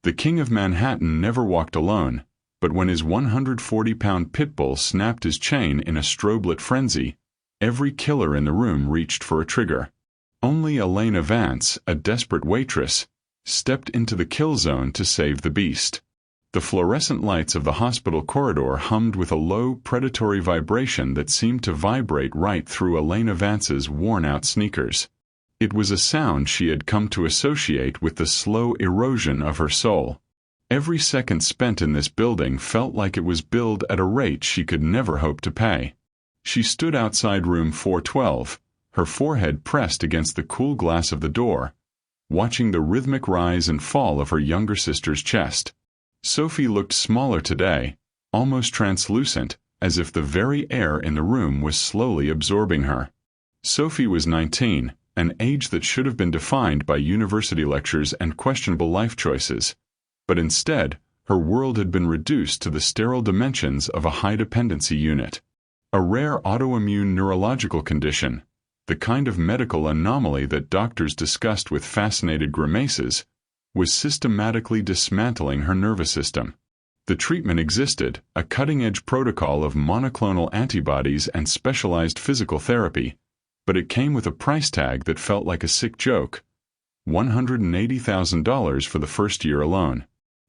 The king of Manhattan never walked alone, but when his 140-pound Pitbull snapped his chain in a strobe-lit frenzy, every killer in the room reached for a trigger. Only Elena Vance, a desperate waitress, stepped into the kill zone to save the beast. The fluorescent lights of the hospital corridor hummed with a low, predatory vibration that seemed to vibrate right through Elena Vance's worn-out sneakers. It was a sound she had come to associate with the slow erosion of her soul. Every second spent in this building felt like it was billed at a rate she could never hope to pay. She stood outside room 412, her forehead pressed against the cool glass of the door, watching the rhythmic rise and fall of her younger sister's chest. Sophie looked smaller today, almost translucent, as if the very air in the room was slowly absorbing her. Sophie was 19, an age that should have been defined by university lectures and questionable life choices, but instead, her world had been reduced to the sterile dimensions of a high-dependency unit. A rare autoimmune neurological condition, the kind of medical anomaly that doctors discussed with fascinated grimaces, was systematically dismantling her nervous system. The treatment existed, a cutting-edge protocol of monoclonal antibodies and specialized physical therapy, but it came with a price tag that felt like a sick joke: $180,000 for the first year alone.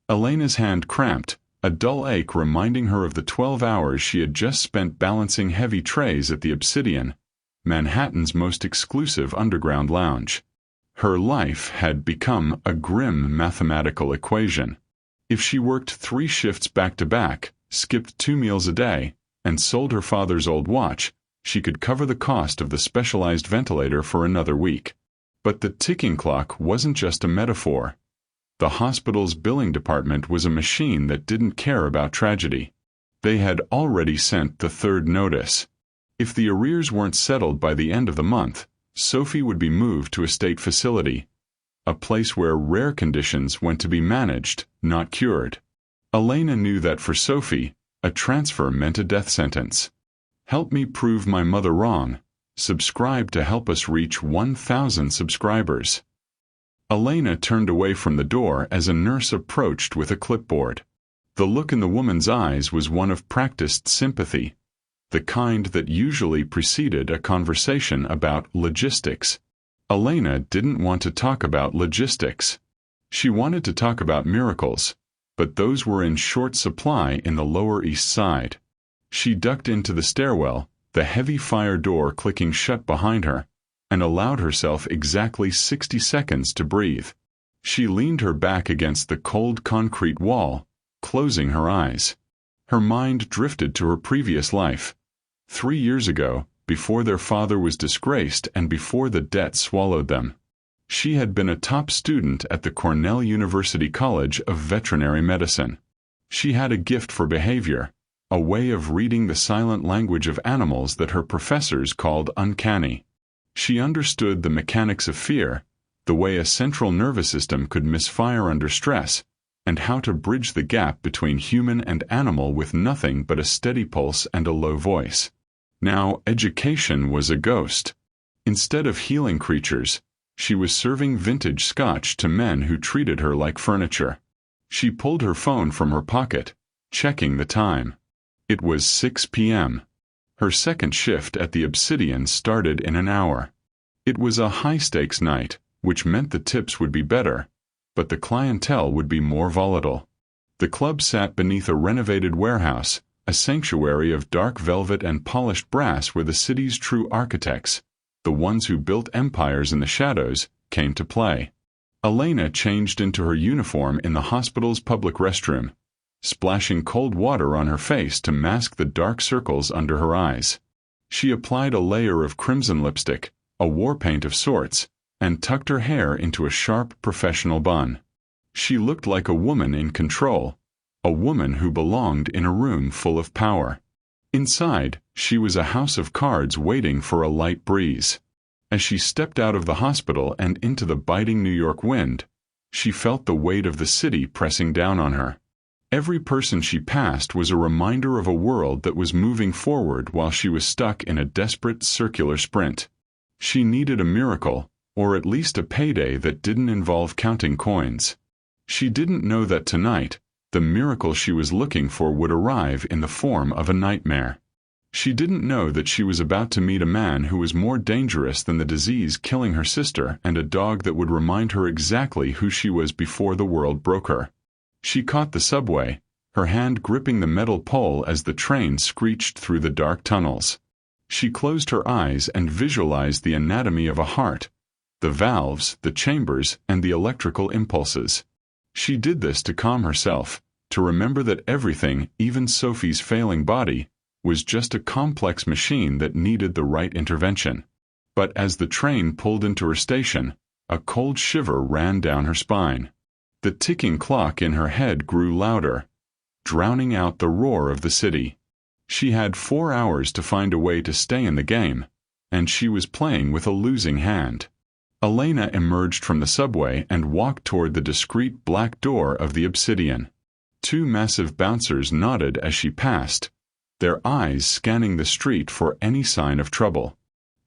Elena's hand cramped, a dull ache reminding her of the 12 hours she had just spent balancing heavy trays at the Obsidian, Manhattan's most exclusive underground lounge. Her life had become a grim mathematical equation. If she worked 3 shifts back-to-back, skipped 2 meals a day, and sold her father's old watch, she could cover the cost of the specialized ventilator for another week. But the ticking clock wasn't just a metaphor. The hospital's billing department was a machine that didn't care about tragedy. They had already sent the 3rd notice. If the arrears weren't settled by the end of the month, Sophie would be moved to a state facility, a place where rare conditions went to be managed, not cured. Elena knew that for Sophie, a transfer meant a death sentence. Help me prove my mother wrong. Subscribe to help us reach 1,000 subscribers. Elena turned away from the door as a nurse approached with a clipboard. The look in the woman's eyes was one of practiced sympathy, the kind that usually preceded a conversation about logistics. Elena didn't want to talk about logistics. She wanted to talk about miracles, but those were in short supply in the Lower East Side. She ducked into the stairwell, the heavy fire door clicking shut behind her, and allowed herself exactly 60 seconds to breathe. She leaned her back against the cold concrete wall, closing her eyes. Her mind drifted to her previous life. 3 years ago, before their father was disgraced and before the debt swallowed them. She had been a top student at the Cornell University College of Veterinary Medicine. She had a gift for behavior, a way of reading the silent language of animals that her professors called uncanny. She understood the mechanics of fear, the way a central nervous system could misfire under stress, and how to bridge the gap between human and animal with nothing but a steady pulse and a low voice. Now, education was a ghost. Instead of healing creatures, she was serving vintage scotch to men who treated her like furniture. She pulled her phone from her pocket, checking the time. It was 6 p.m. Her second shift at the Obsidian started in an hour. It was a high-stakes night, which meant the tips would be better, but the clientele would be more volatile. The club sat beneath a renovated warehouse, a sanctuary of dark velvet and polished brass where the city's true architects, the ones who built empires in the shadows, came to play. Elena changed into her uniform in the hospital's public restroom, splashing cold water on her face to mask the dark circles under her eyes. She applied a layer of crimson lipstick, a war paint of sorts, and tucked her hair into a sharp professional bun. She looked like a woman in control, a woman who belonged in a room full of power. Inside, she was a house of cards waiting for a light breeze. As she stepped out of the hospital and into the biting New York wind, she felt the weight of the city pressing down on her. Every person she passed was a reminder of a world that was moving forward while she was stuck in a desperate circular sprint. She needed a miracle, or at least a payday that didn't involve counting coins. She didn't know that tonight, the miracle she was looking for would arrive in the form of a nightmare. She didn't know that she was about to meet a man who was more dangerous than the disease killing her sister and a dog that would remind her exactly who she was before the world broke her. She caught the subway, her hand gripping the metal pole as the train screeched through the dark tunnels. She closed her eyes and visualized the anatomy of a heart, the valves, the chambers, and the electrical impulses. She did this to calm herself, to remember that everything, even Sophie's failing body, was just a complex machine that needed the right intervention. But as the train pulled into her station, a cold shiver ran down her spine. The ticking clock in her head grew louder, drowning out the roar of the city. She had 4 hours to find a way to stay in the game, and she was playing with a losing hand. Elena emerged from the subway and walked toward the discreet black door of the Obsidian. 2 massive bouncers nodded as she passed, their eyes scanning the street for any sign of trouble.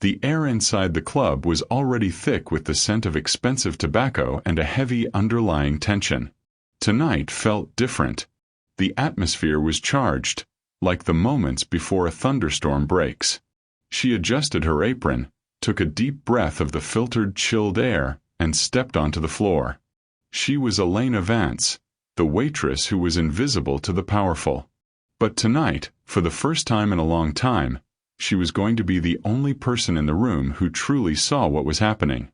The air inside the club was already thick with the scent of expensive tobacco and a heavy underlying tension. Tonight felt different. The atmosphere was charged, like the moments before a thunderstorm breaks. She adjusted her apron, took a deep breath of the filtered, chilled air, and stepped onto the floor. She was Elena Vance, the waitress who was invisible to the powerful. But tonight, for the first time in a long time, she was going to be the only person in the room who truly saw what was happening.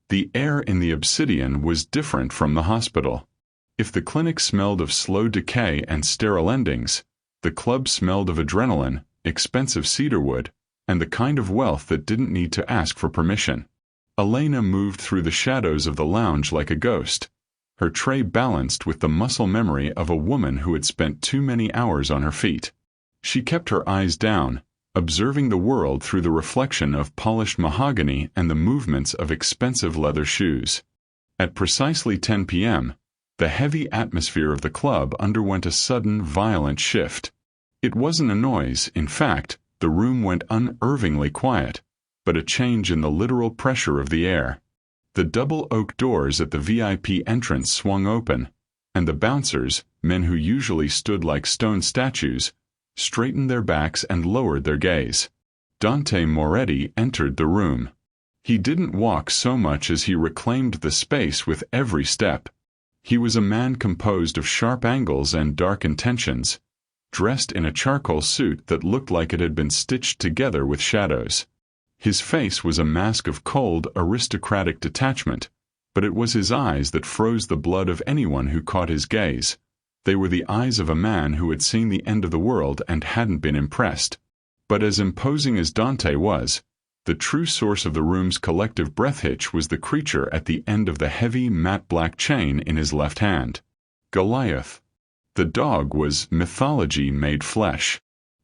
The air in the Obsidian was different from the hospital. If the clinic smelled of slow decay and sterile endings, the club smelled of adrenaline, expensive cedarwood, and the kind of wealth that didn't need to ask for permission. Elena moved through the shadows of the lounge like a ghost, her tray balanced with the muscle memory of a woman who had spent too many hours on her feet. She kept her eyes down, observing the world through the reflection of polished mahogany and the movements of expensive leather shoes. At precisely 10 p.m., the heavy atmosphere of the club underwent a sudden, violent shift. It wasn't a noise, in fact, the room went unnervingly quiet, but a change in the literal pressure of the air. The double oak doors at the VIP entrance swung open, and the bouncers, men who usually stood like stone statues, straightened their backs and lowered their gaze. Dante Moretti entered the room. He didn't walk so much as he reclaimed the space with every step. He was a man composed of sharp angles and dark intentions, dressed in a charcoal suit that looked like it had been stitched together with shadows. His face was a mask of cold, aristocratic detachment, but it was his eyes that froze the blood of anyone who caught his gaze. They were the eyes of a man who had seen the end of the world and hadn't been impressed. But as imposing as Dante was, the true source of the room's collective breath hitch was the creature at the end of the heavy, matte black chain in his left hand. Goliath. The dog was mythology made flesh.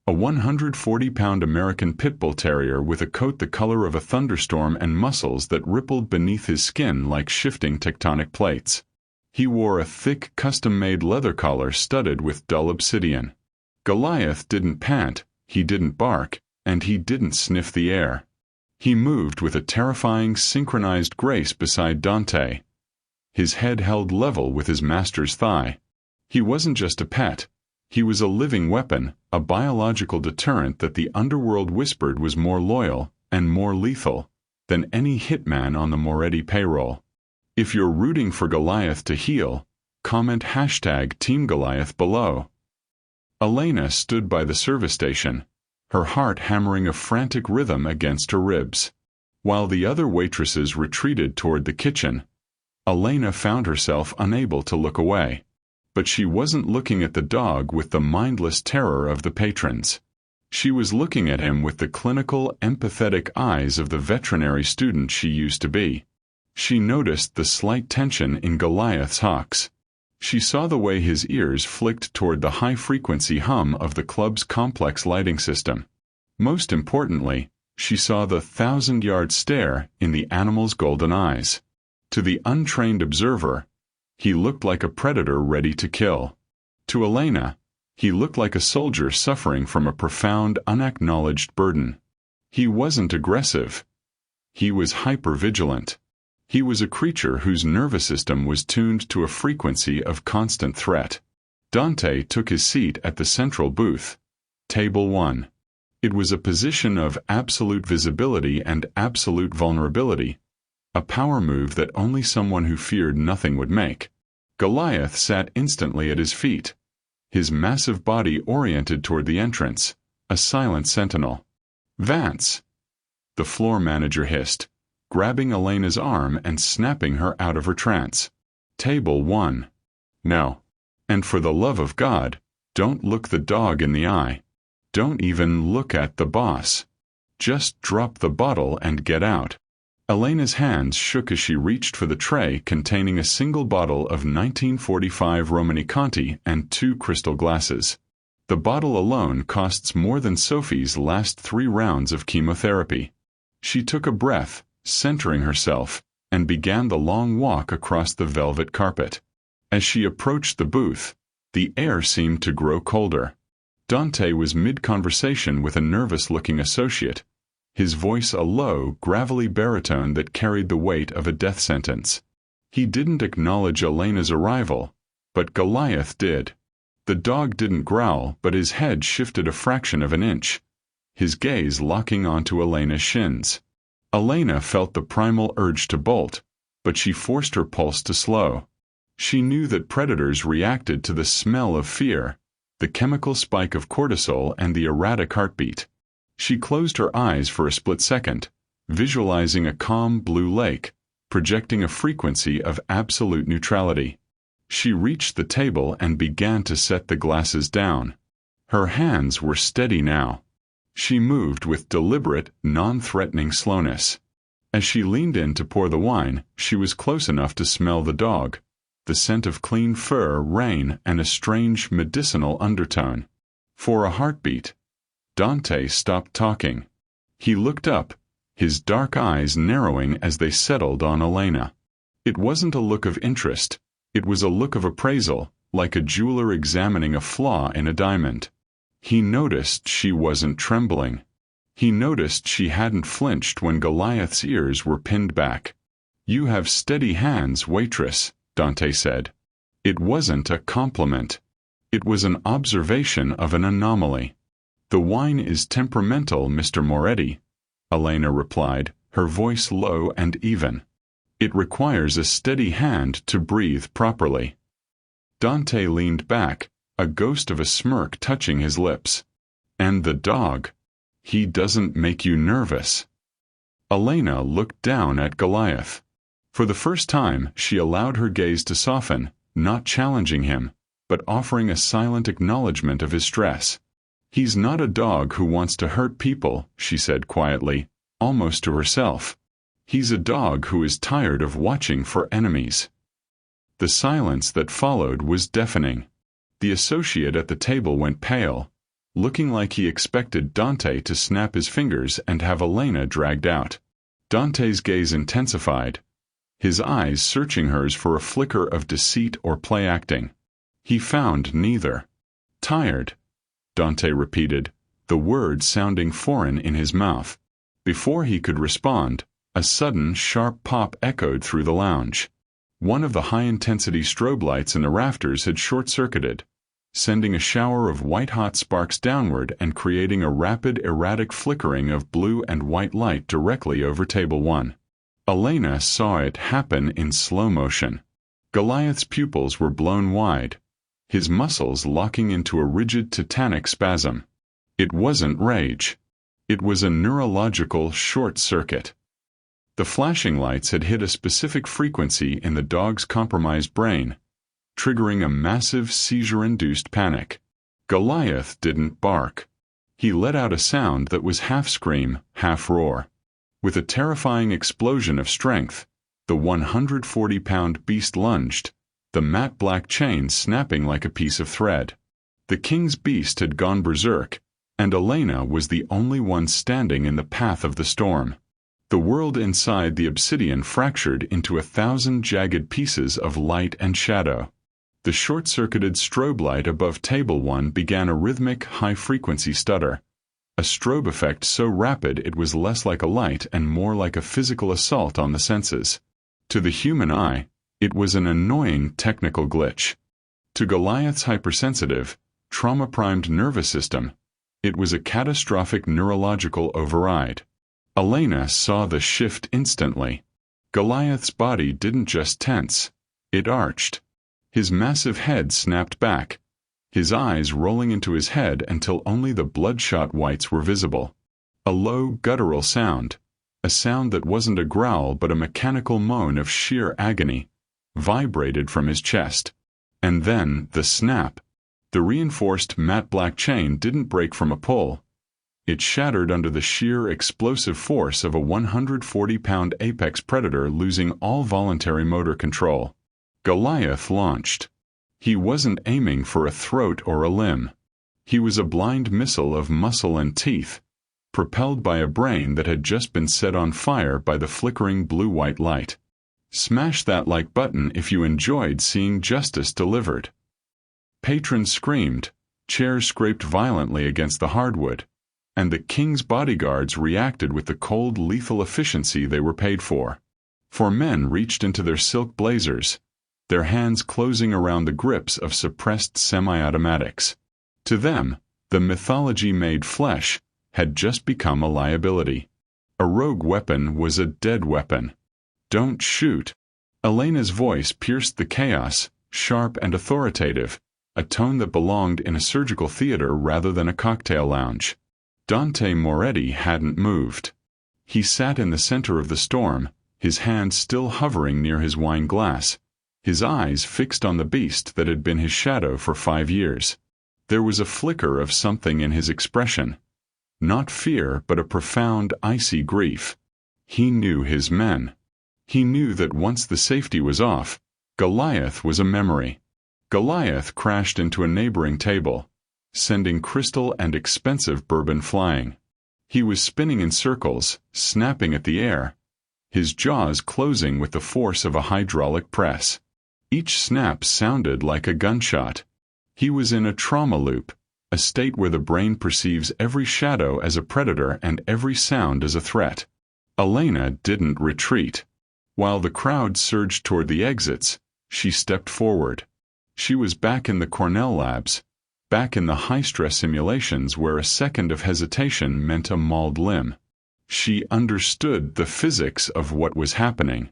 A 140-pound American Pitbull Terrier with a coat the color of a thunderstorm and muscles that rippled beneath his skin like shifting tectonic plates. He wore a thick, custom-made leather collar studded with dull obsidian. Goliath didn't pant, he didn't bark, and he didn't sniff the air. He moved with a terrifying, synchronized grace beside Dante, his head held level with his master's thigh. He wasn't just a pet. He was a living weapon, a biological deterrent that the underworld whispered was more loyal, and more lethal, than any hitman on the Moretti payroll. If you're rooting for Goliath to heal, comment #TeamGoliath below. Elena stood by the service station, her heart hammering a frantic rhythm against her ribs. While the other waitresses retreated toward the kitchen, Elena found herself unable to look away. But she wasn't looking at the dog with the mindless terror of the patrons. She was looking at him with the clinical, empathetic eyes of the veterinary student she used to be. She noticed the slight tension in Goliath's hocks. She saw the way his ears flicked toward the high-frequency hum of the club's complex lighting system. Most importantly, she saw the 1,000-yard stare in the animal's golden eyes. To the untrained observer, he looked like a predator ready to kill. To Elena, he looked like a soldier suffering from a profound, unacknowledged burden. He wasn't aggressive. He was hyper-vigilant. He was a creature whose nervous system was tuned to a frequency of constant threat. Dante took his seat at the central booth, Table 1. It was a position of absolute visibility and absolute vulnerability, a power move that only someone who feared nothing would make. Goliath sat instantly at his feet, his massive body oriented toward the entrance, a silent sentinel. "Vance!" the floor manager hissed, grabbing Elena's arm and snapping her out of her trance. Table 1. "No. And for the love of God, don't look the dog in the eye. Don't even look at the boss. Just drop the bottle and get out." Elena's hands shook as she reached for the tray containing a single bottle of 1945 Romanée-Conti and 2 crystal glasses. The bottle alone costs more than Sophie's last 3 rounds of chemotherapy. She took a breath, centering herself, and began the long walk across the velvet carpet. As she approached the booth, the air seemed to grow colder. Dante was mid-conversation with a nervous-looking associate, his voice a low, gravelly baritone that carried the weight of a death sentence. He didn't acknowledge Elena's arrival, but Goliath did. The dog didn't growl, but his head shifted a fraction of an inch, his gaze locking onto Elena's shins. Elena felt the primal urge to bolt, but she forced her pulse to slow. She knew that predators reacted to the smell of fear, the chemical spike of cortisol and the erratic heartbeat. She closed her eyes for a split second, visualizing a calm blue lake, projecting a frequency of absolute neutrality. She reached the table and began to set the glasses down. Her hands were steady now. She moved with deliberate, non-threatening slowness. As she leaned in to pour the wine, she was close enough to smell the dog, the scent of clean fur, rain, and a strange medicinal undertone. For a heartbeat, Dante stopped talking. He looked up, his dark eyes narrowing as they settled on Elena. It wasn't a look of interest, it was a look of appraisal, like a jeweler examining a flaw in a diamond. He noticed she wasn't trembling. He noticed she hadn't flinched when Goliath's ears were pinned back. "You have steady hands, Waitress," Dante said. It wasn't a compliment. It was an observation of an anomaly. "The wine is temperamental, Mr. Moretti," Elena replied, her voice low and even. "It requires a steady hand to breathe properly." Dante leaned back, a ghost of a smirk touching his lips. "And the dog? He doesn't make you nervous?" Elena looked down at Goliath. For the first time, she allowed her gaze to soften, not challenging him, but offering a silent acknowledgement of his stress. "He's not a dog who wants to hurt people," she said quietly, almost to herself. "He's a dog who is tired of watching for enemies." The silence that followed was deafening. The associate at the table went pale, looking like he expected Dante to snap his fingers and have Elena dragged out. Dante's gaze intensified, his eyes searching hers for a flicker of deceit or play acting. He found neither. "Tired," Dante repeated, the word sounding foreign in his mouth. Before he could respond, a sudden, sharp pop echoed through the lounge. One of the high-intensity strobe lights in the rafters had short-circuited, sending a shower of white-hot sparks downward and creating a rapid, erratic flickering of blue and white light directly over Table 1. Elena saw it happen in slow motion. Goliath's pupils were blown wide, his muscles locking into a rigid tetanic spasm. It wasn't rage. It was a neurological short-circuit. The flashing lights had hit a specific frequency in the dog's compromised brain, triggering a massive seizure-induced panic. Goliath didn't bark. He let out a sound that was half scream, half roar. With a terrifying explosion of strength, the 140-pound beast lunged, the matte black chain snapping like a piece of thread. The king's beast had gone berserk, and Elena was the only one standing in the path of the storm. The world inside the obsidian fractured into 1,000 jagged pieces of light and shadow. The short-circuited strobe light above Table 1 began a rhythmic, high-frequency stutter, a strobe effect so rapid it was less like a light and more like a physical assault on the senses. To the human eye, it was an annoying technical glitch. To Goliath's hypersensitive, trauma-primed nervous system, it was a catastrophic neurological override. Elena saw the shift instantly. Goliath's body didn't just tense, it arched. His massive head snapped back, his eyes rolling into his head until only the bloodshot whites were visible. A low, guttural sound, a sound that wasn't a growl but a mechanical moan of sheer agony, vibrated from his chest. And then, the snap. The reinforced matte black chain didn't break from a pull. It shattered under the sheer explosive force of a 140-pound apex predator losing all voluntary motor control. Goliath launched. He wasn't aiming for a throat or a limb. He was a blind missile of muscle and teeth, propelled by a brain that had just been set on fire by the flickering blue-white light. Smash that like button if you enjoyed seeing justice delivered. Patrons screamed, chairs scraped violently against the hardwood, and the king's bodyguards reacted with the cold, lethal efficiency they were paid for. For men reached into their silk blazers, their hands closing around the grips of suppressed semi-automatics. To them, the mythology-made flesh had just become a liability. A rogue weapon was a dead weapon. Don't shoot. Elena's voice pierced the chaos, sharp and authoritative, a tone that belonged in a surgical theater rather than a cocktail lounge. Dante Moretti hadn't moved. He sat in the center of the storm, his hand still hovering near his wine glass, his eyes fixed on the beast that had been his shadow for 5 years. There was a flicker of something in his expression. Not fear, but a profound, icy grief. He knew his men. He knew that once the safety was off, Goliath was a memory. Goliath crashed into a neighboring table, sending crystal and expensive bourbon flying. He was spinning in circles, snapping at the air, his jaws closing with the force of a hydraulic press. Each snap sounded like a gunshot. He was in a trauma loop, a state where the brain perceives every shadow as a predator and every sound as a threat. Elena didn't retreat. While the crowd surged toward the exits, she stepped forward. She was back in the Cornell labs, back in the high-stress simulations where a second of hesitation meant a mauled limb. She understood the physics of what was happening.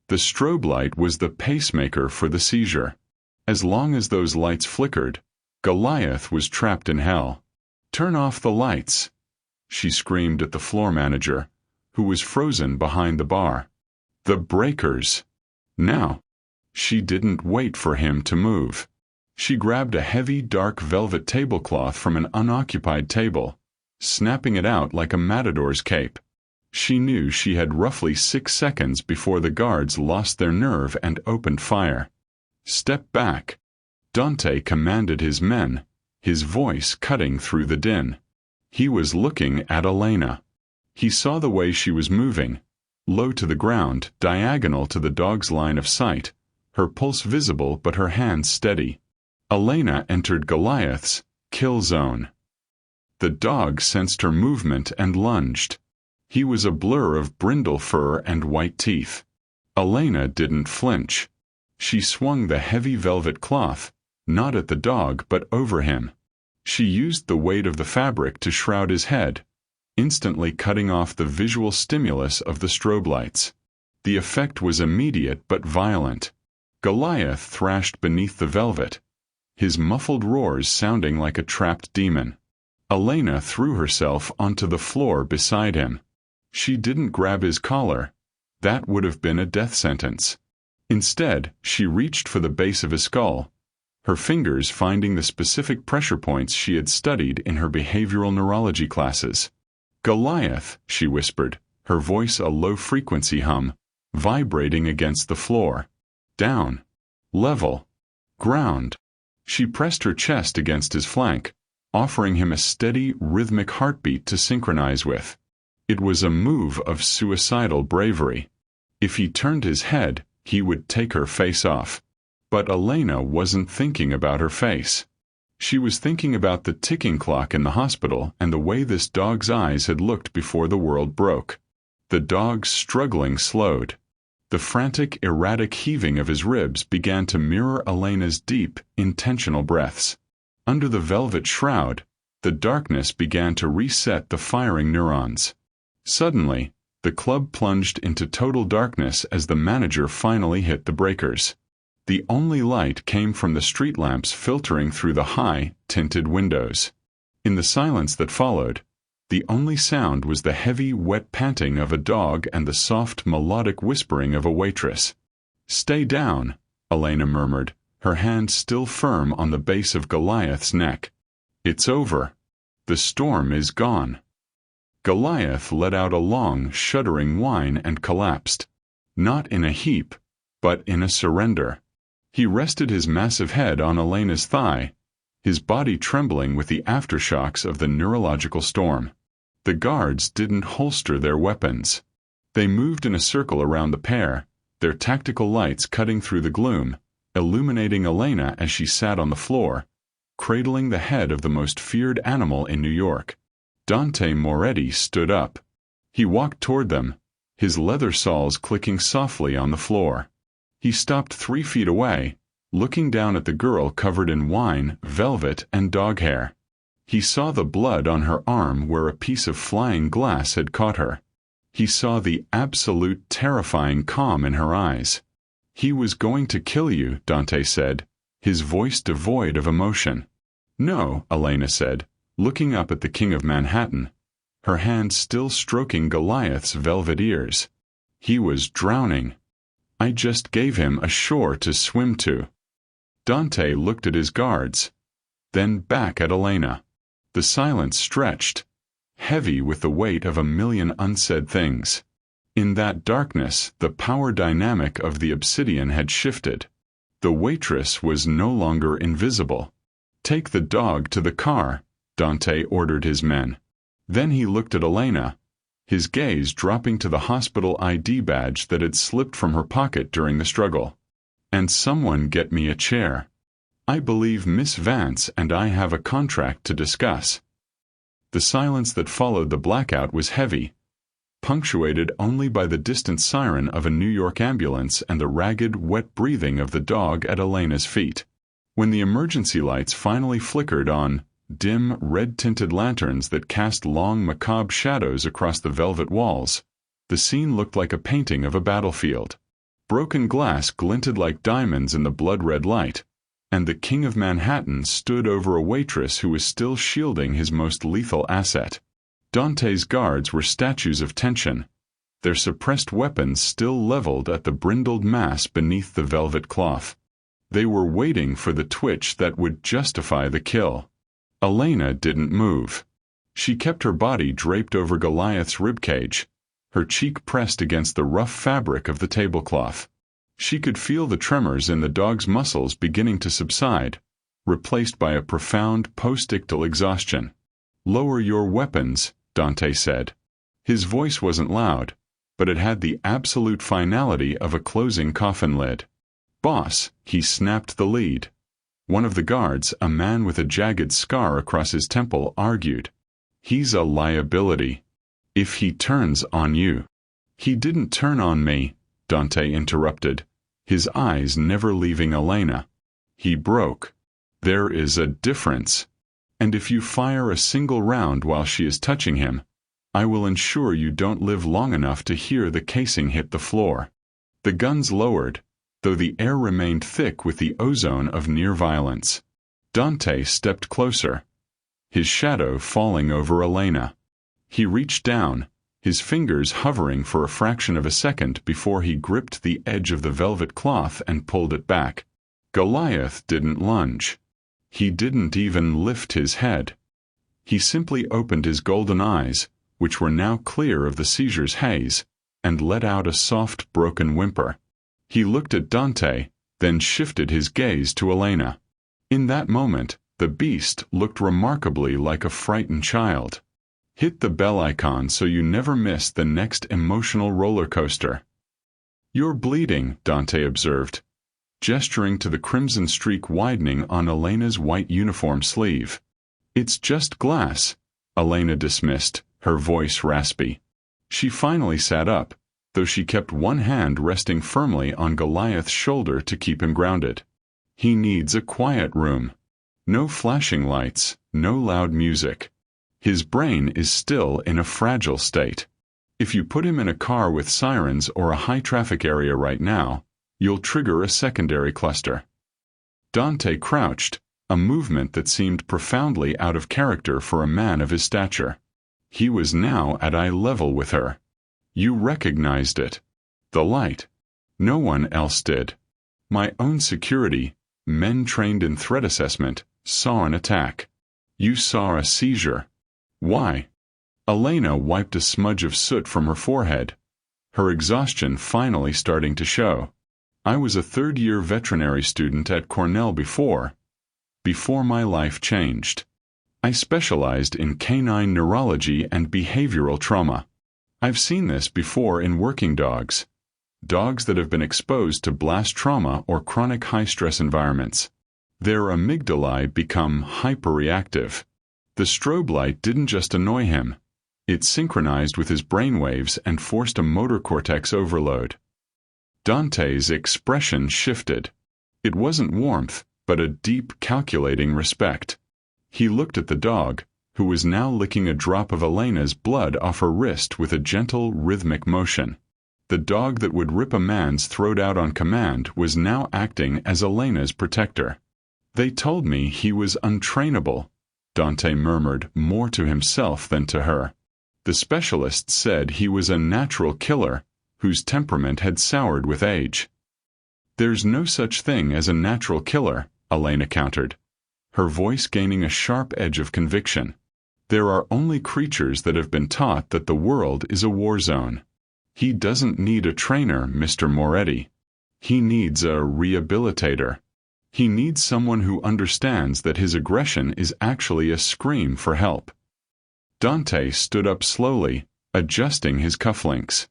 The strobe light was the pacemaker for the seizure. As long as those lights flickered, Goliath was trapped in hell. "Turn off the lights," she screamed at the floor manager, who was frozen behind the bar. "The breakers." Now. She didn't wait for him to move. She grabbed a heavy, dark velvet tablecloth from an unoccupied table, snapping it out like a matador's cape. She knew she had roughly 6 seconds before the guards lost their nerve and opened fire. "Step back." Dante commanded his men, his voice cutting through the din. He was looking at Elena. He saw the way she was moving, low to the ground, diagonal to the dog's line of sight, her pulse visible but her hands steady. Elena entered Goliath's kill zone. The dog sensed her movement and lunged. He was a blur of brindle fur and white teeth. Elena didn't flinch. She swung the heavy velvet cloth, not at the dog but over him. She used the weight of the fabric to shroud his head, instantly cutting off the visual stimulus of the strobe lights. The effect was immediate but violent. Goliath thrashed beneath the velvet, his muffled roars sounding like a trapped demon. Elena threw herself onto the floor beside him. She didn't grab his collar. That would have been a death sentence. Instead, she reached for the base of his skull, her fingers finding the specific pressure points she had studied in her behavioral neurology classes. "Goliath," she whispered, her voice a low-frequency hum, vibrating against the floor. "Down. Level. Ground." She pressed her chest against his flank, offering him a steady, rhythmic heartbeat to synchronize with. It was a move of suicidal bravery. If he turned his head, he would take her face off. But Elena wasn't thinking about her face. She was thinking about the ticking clock in the hospital and the way this dog's eyes had looked before the world broke. The dog's struggling slowed. The frantic, erratic heaving of his ribs began to mirror Elena's deep, intentional breaths. Under the velvet shroud, the darkness began to reset the firing neurons. Suddenly, the club plunged into total darkness as the manager finally hit the breakers. The only light came from the street lamps filtering through the high, tinted windows. In the silence that followed, the only sound was the heavy, wet panting of a dog and the soft, melodic whispering of a waitress. "Stay down," Elena murmured, her hand still firm on the base of Goliath's neck. "It's over. The storm is gone." Goliath let out a long, shuddering whine and collapsed. Not in a heap, but in a surrender. He rested his massive head on Elena's thigh, his body trembling with the aftershocks of the neurological storm. The guards didn't holster their weapons. They moved in a circle around the pair, their tactical lights cutting through the gloom, illuminating Elena as she sat on the floor, cradling the head of the most feared animal in New York. Dante Moretti stood up. He walked toward them, his leather soles clicking softly on the floor. He stopped 3 feet away, looking down at the girl covered in wine, velvet, and dog hair. He saw the blood on her arm where a piece of flying glass had caught her. He saw the absolute terrifying calm in her eyes. "He was going to kill you," Dante said, his voice devoid of emotion. "No," Elena said, looking up at the King of Manhattan, her hand still stroking Goliath's velvet ears. "He was drowning. I just gave him a shore to swim to." Dante looked at his guards, then back at Elena. The silence stretched, heavy with the weight of a million unsaid things. In that darkness, the power dynamic of the obsidian had shifted. The waitress was no longer invisible. "Take the dog to the car," Dante ordered his men. Then he looked at Elena, his gaze dropping to the hospital ID badge that had slipped from her pocket during the struggle. "And someone get me a chair. I believe Miss Vance and I have a contract to discuss." The silence that followed the blackout was heavy, punctuated only by the distant siren of a New York ambulance and the ragged, wet breathing of the dog at Elena's feet. When the emergency lights finally flickered on, dim, red-tinted lanterns that cast long, macabre shadows across the velvet walls, the scene looked like a painting of a battlefield. Broken glass glinted like diamonds in the blood-red light, and the King of Manhattan stood over a waitress who was still shielding his most lethal asset. Dante's guards were statues of tension, their suppressed weapons still leveled at the brindled mass beneath the velvet cloth. They were waiting for the twitch that would justify the kill. Elena didn't move. She kept her body draped over Goliath's ribcage, her cheek pressed against the rough fabric of the tablecloth. She could feel the tremors in the dog's muscles beginning to subside, replaced by a profound post-ictal exhaustion. "Lower your weapons," Dante said. His voice wasn't loud, but it had the absolute finality of a closing coffin lid. "Boss," he snapped the lead. One of the guards, a man with a jagged scar across his temple, argued. "He's a liability. If he turns on you." "He didn't turn on me," Dante interrupted, his eyes never leaving Elena. "He broke. There is a difference. And if you fire a single round while she is touching him, I will ensure you don't live long enough to hear the casing hit the floor." The guns lowered, though the air remained thick with the ozone of near violence. Dante stepped closer, his shadow falling over Elena. He reached down, his fingers hovering for a fraction of a second before he gripped the edge of the velvet cloth and pulled it back. Goliath didn't lunge. He didn't even lift his head. He simply opened his golden eyes, which were now clear of the seizure's haze, and let out a soft, broken whimper. He looked at Dante, then shifted his gaze to Elena. In that moment, the beast looked remarkably like a frightened child. Hit the bell icon so you never miss the next emotional roller coaster. "You're bleeding," Dante observed, gesturing to the crimson streak widening on Elena's white uniform sleeve. "It's just glass," Elena dismissed, her voice raspy. She finally sat up, though she kept one hand resting firmly on Goliath's shoulder to keep him grounded. He needs a quiet room. No flashing lights, no loud music. His brain is still in a fragile state. If you put him in a car with sirens or a high-traffic area right now, you'll trigger a secondary cluster. Dante crouched, a movement that seemed profoundly out of character for a man of his stature. He was now at eye level with her. You recognized it. The light. No one else did. My own security, men trained in threat assessment, saw an attack. You saw a seizure. Why? Elena wiped a smudge of soot from her forehead, her exhaustion finally starting to show. I was a third-year veterinary student at Cornell before my life changed. I specialized in canine neurology and behavioral trauma. I've seen this before in working dogs. Dogs that have been exposed to blast trauma or chronic high-stress environments. Their amygdalae become hyperreactive. The strobe light didn't just annoy him. It synchronized with his brainwaves and forced a motor cortex overload. Dante's expression shifted. It wasn't warmth, but a deep, calculating respect. He looked at the dog, who was now licking a drop of Elena's blood off her wrist with a gentle, rhythmic motion. The dog that would rip a man's throat out on command was now acting as Elena's protector. They told me he was untrainable, Dante murmured, more to himself than to her. The specialists said he was a natural killer, whose temperament had soured with age. There's no such thing as a natural killer, Elena countered, her voice gaining a sharp edge of conviction. There are only creatures that have been taught that the world is a war zone. He doesn't need a trainer, Mr. Moretti. He needs a rehabilitator. He needs someone who understands that his aggression is actually a scream for help. Dante stood up slowly, adjusting his cufflinks.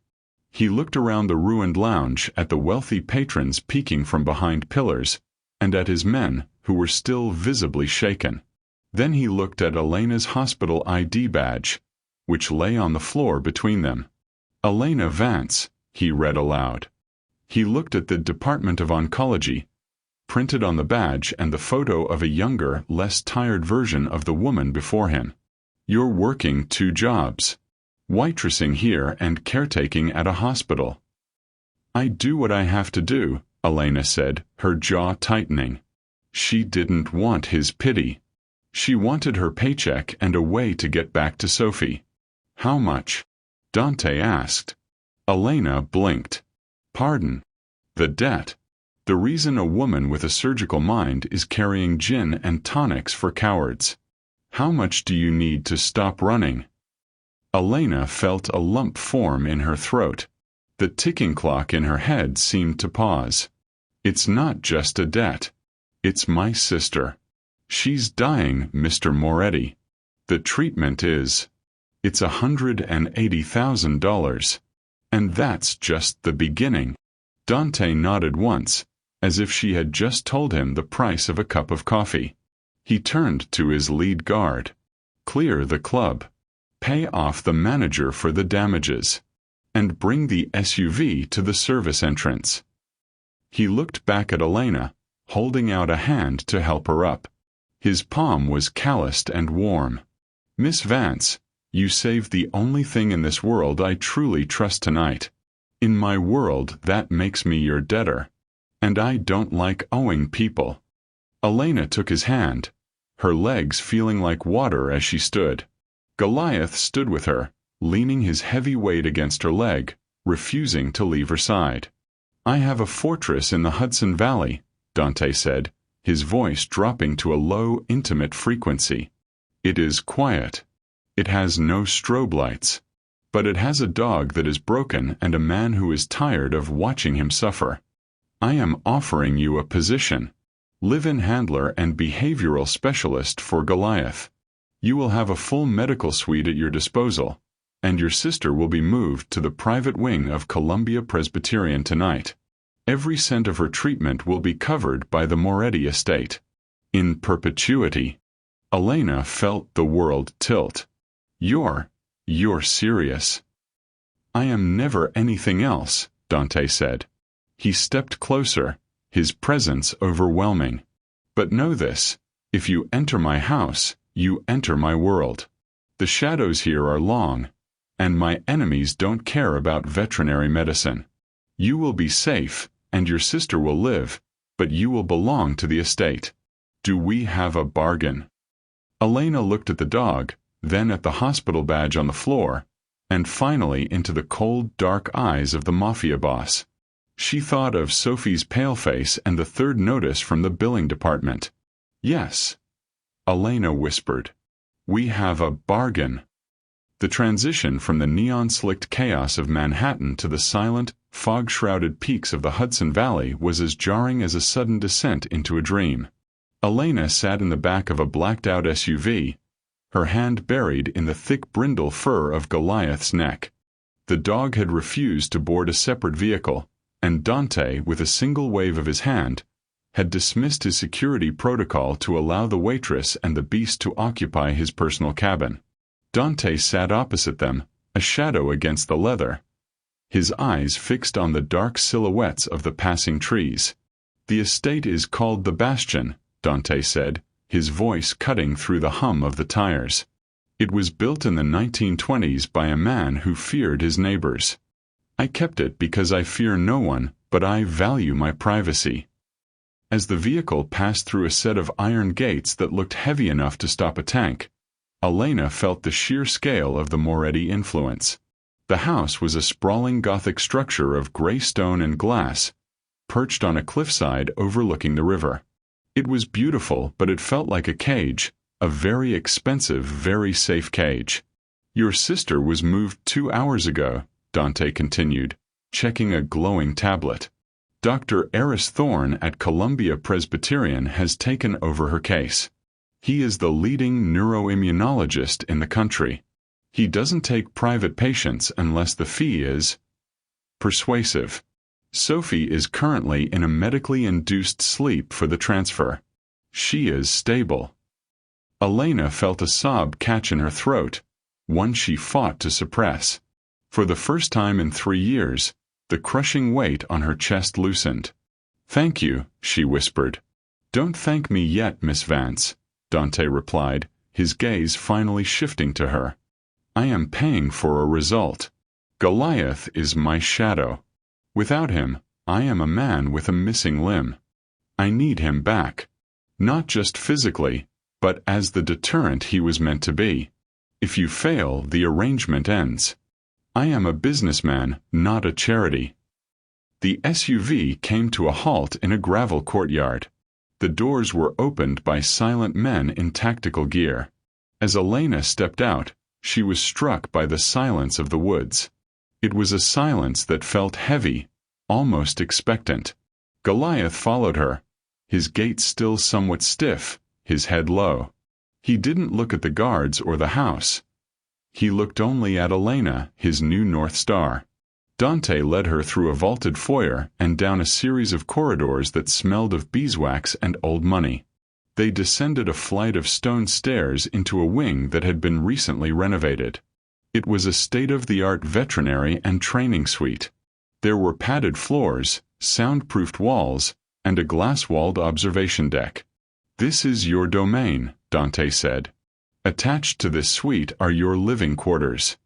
He looked around the ruined lounge at the wealthy patrons peeking from behind pillars, and at his men, who were still visibly shaken. Then he looked at Elena's hospital ID badge, which lay on the floor between them. Elena Vance, he read aloud. He looked at the Department of Oncology, printed on the badge, and the photo of a younger, less tired version of the woman before him. You're working 2 jobs. Waitressing here and caretaking at a hospital. I do what I have to do, Elena said, her jaw tightening. She didn't want his pity. She wanted her paycheck and a way to get back to Sophie. How much? Dante asked. Elena blinked. Pardon. The debt. The reason a woman with a surgical mind is carrying gin and tonics for cowards. How much do you need to stop running? Elena felt a lump form in her throat. The ticking clock in her head seemed to pause. It's not just a debt. It's my sister. She's dying, Mr. Moretti. The treatment is. It's $180,000. And that's just the beginning. Dante nodded once, as if she had just told him the price of a cup of coffee. He turned to his lead guard. Clear the club. Pay off the manager for the damages. And bring the SUV to the service entrance. He looked back at Elena, holding out a hand to help her up. His palm was calloused and warm. Miss Vance, you saved the only thing in this world I truly trust tonight. In my world, that makes me your debtor. And I don't like owing people. Elena took his hand, her legs feeling like water as she stood. Goliath stood with her, leaning his heavy weight against her leg, refusing to leave her side. I have a fortress in the Hudson Valley, Dante said, his voice dropping to a low, intimate frequency. It is quiet. It has no strobe lights. But it has a dog that is broken and a man who is tired of watching him suffer. I am offering you a position. Live-in handler and behavioral specialist for Goliath. You will have a full medical suite at your disposal, and your sister will be moved to the private wing of Columbia Presbyterian tonight. Every cent of her treatment will be covered by the Moretti estate. In perpetuity. Elena felt the world tilt. You're serious. I am never anything else, Dante said. He stepped closer, his presence overwhelming. But know this, if you enter my house, you enter my world. The shadows here are long, and my enemies don't care about veterinary medicine. You will be safe, and your sister will live, but you will belong to the estate. Do we have a bargain? Elena looked at the dog, then at the hospital badge on the floor, and finally into the cold, dark eyes of the Mafia boss. She thought of Sophie's pale face and the third notice from the billing department. Yes, Elena whispered. We have a bargain. The transition from the neon-slicked chaos of Manhattan to the silent, fog-shrouded peaks of the Hudson Valley was as jarring as a sudden descent into a dream. Elena sat in the back of a blacked-out SUV, her hand buried in the thick brindle fur of Goliath's neck. The dog had refused to board a separate vehicle, and Dante, with a single wave of his hand, had dismissed his security protocol to allow the waitress and the beast to occupy his personal cabin. Dante sat opposite them, a shadow against the leather, his eyes fixed on the dark silhouettes of the passing trees. The estate is called the Bastion, Dante said, his voice cutting through the hum of the tires. It was built in the 1920s by a man who feared his neighbors. I kept it because I fear no one, but I value my privacy. As the vehicle passed through a set of iron gates that looked heavy enough to stop a tank, Elena felt the sheer scale of the Moretti influence. The house was a sprawling Gothic structure of gray stone and glass, perched on a cliffside overlooking the river. It was beautiful, but it felt like a cage, a very expensive, very safe cage. Your sister was moved 2 hours ago, Dante continued, checking a glowing tablet. Dr. Eris Thorne at Columbia Presbyterian has taken over her case. He is the leading neuroimmunologist in the country. He doesn't take private patients unless the fee is persuasive. Sophie is currently in a medically induced sleep for the transfer. She is stable. Elena felt a sob catch in her throat, one she fought to suppress. For the first time in 3 years, the crushing weight on her chest loosened. Thank you, she whispered. Don't thank me yet, Miss Vance, Dante replied, his gaze finally shifting to her. I am paying for a result. Goliath is my shadow. Without him, I am a man with a missing limb. I need him back. Not just physically, but as the deterrent he was meant to be. If you fail, the arrangement ends. I am a businessman, not a charity. The SUV came to a halt in a gravel courtyard. The doors were opened by silent men in tactical gear. As Elena stepped out, she was struck by the silence of the woods. It was a silence that felt heavy, almost expectant. Goliath followed her, his gait still somewhat stiff, his head low. He didn't look at the guards or the house. He looked only at Elena, his new North Star. Dante led her through a vaulted foyer and down a series of corridors that smelled of beeswax and old money. They descended a flight of stone stairs into a wing that had been recently renovated. It was a state-of-the-art veterinary and training suite. There were padded floors, soundproofed walls, and a glass-walled observation deck. This is your domain, Dante said. Attached to this suite are your living quarters.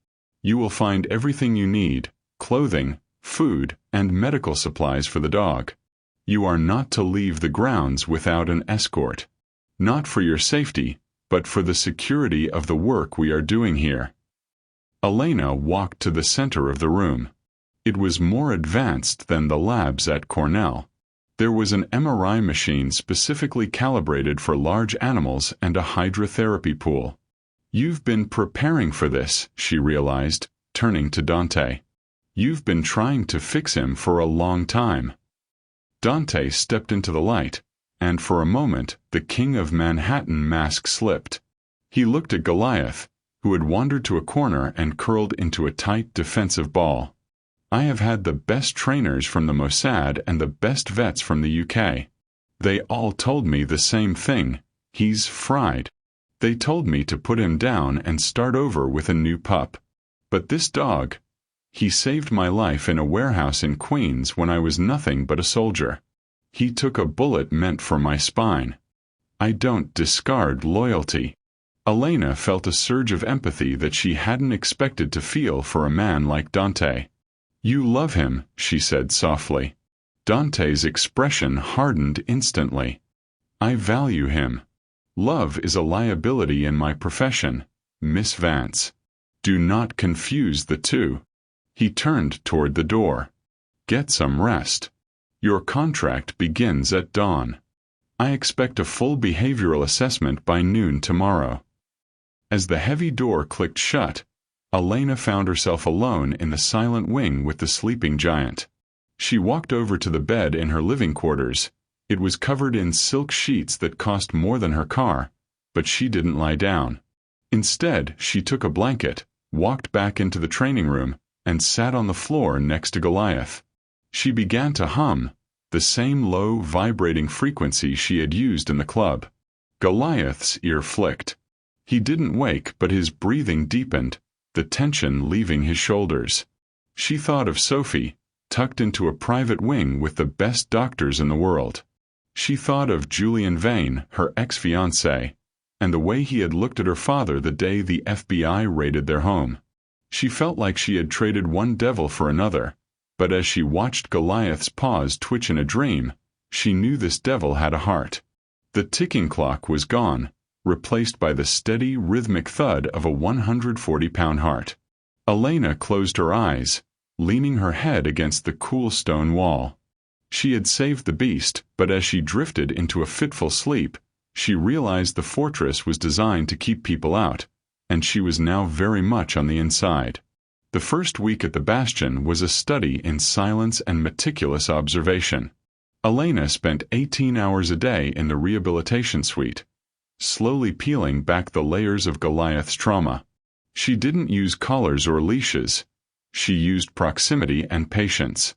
You will find everything you need, clothing, food, and medical supplies for the dog. You are not to leave the grounds without an escort. Not for your safety, but for the security of the work we are doing here. Elena walked to the center of the room. It was more advanced than the labs at Cornell. There was an MRI machine specifically calibrated for large animals and a hydrotherapy pool. You've been preparing for this, she realized, turning to Dante. You've been trying to fix him for a long time. Dante stepped into the light, and for a moment the King of Manhattan mask slipped. He looked at Goliath, who had wandered to a corner and curled into a tight defensive ball. I have had the best trainers from the Mossad and the best vets from the UK. They all told me the same thing. He's fried. They told me to put him down and start over with a new pup. But this dog, He saved my life in a warehouse in Queens when I was nothing but a soldier. He took a bullet meant for my spine. I don't discard loyalty." Elena felt a surge of empathy that she hadn't expected to feel for a man like Dante. "You love him," she said softly. Dante's expression hardened instantly. "I value him. Love is a liability in my profession, Miss Vance. Do not confuse the two." He turned toward the door. "Get some rest. Your contract begins at dawn. I expect a full behavioral assessment by noon tomorrow." As the heavy door clicked shut, Elena found herself alone in the silent wing with the sleeping giant. She walked over to the bed in her living quarters. It was covered in silk sheets that cost more than her car, but she didn't lie down. Instead, she took a blanket, walked back into the training room, and sat on the floor next to Goliath. She began to hum, the same low, vibrating frequency she had used in the club. Goliath's ear flicked. He didn't wake, but his breathing deepened, the tension leaving his shoulders. She thought of Sophie, tucked into a private wing with the best doctors in the world. She thought of Julian Vane, her ex-fiancé, and the way he had looked at her father the day the FBI raided their home. She felt like she had traded one devil for another, but as she watched Goliath's paws twitch in a dream, she knew this devil had a heart. The ticking clock was gone, replaced by the steady, rhythmic thud of a 140-pound heart. Elena closed her eyes, leaning her head against the cool stone wall. She had saved the beast, but as she drifted into a fitful sleep, she realized the fortress was designed to keep people out, and she was now very much on the inside. The first week at the Bastion was a study in silence and meticulous observation. Elena spent 18 hours a day in the rehabilitation suite, slowly peeling back the layers of Goliath's trauma. She didn't use collars or leashes. She used proximity and patience.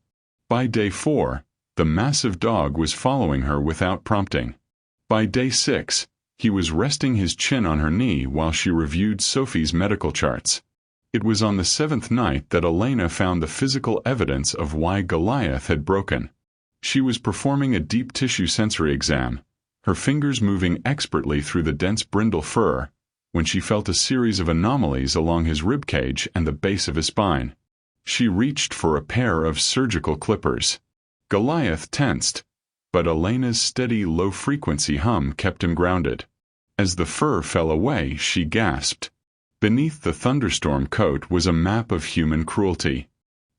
By day 4, the massive dog was following her without prompting. By day 6, he was resting his chin on her knee while she reviewed Sophie's medical charts. It was on the 7th night that Elena found the physical evidence of why Goliath had broken. She was performing a deep tissue sensory exam, her fingers moving expertly through the dense brindle fur, when she felt a series of anomalies along his ribcage and the base of his spine. She reached for a pair of surgical clippers. Goliath tensed, but Elena's steady low-frequency hum kept him grounded. As the fur fell away, she gasped. Beneath the thunderstorm coat was a map of human cruelty.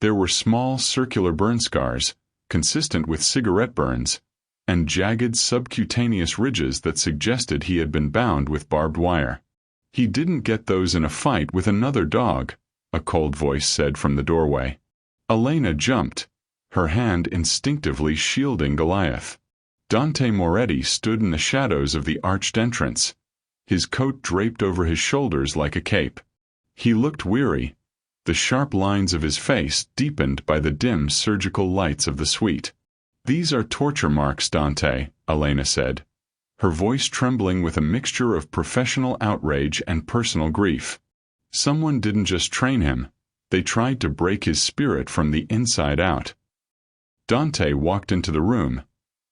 There were small circular burn scars, consistent with cigarette burns, and jagged subcutaneous ridges that suggested he had been bound with barbed wire. "He didn't get those in a fight with another dog," a cold voice said from the doorway. Elena jumped, her hand instinctively shielding Goliath. Dante Moretti stood in the shadows of the arched entrance, his coat draped over his shoulders like a cape. He looked weary, the sharp lines of his face deepened by the dim surgical lights of the suite. "These are torture marks, Dante," Elena said, her voice trembling with a mixture of professional outrage and personal grief. "Someone didn't just train him, they tried to break his spirit from the inside out." Dante walked into the room,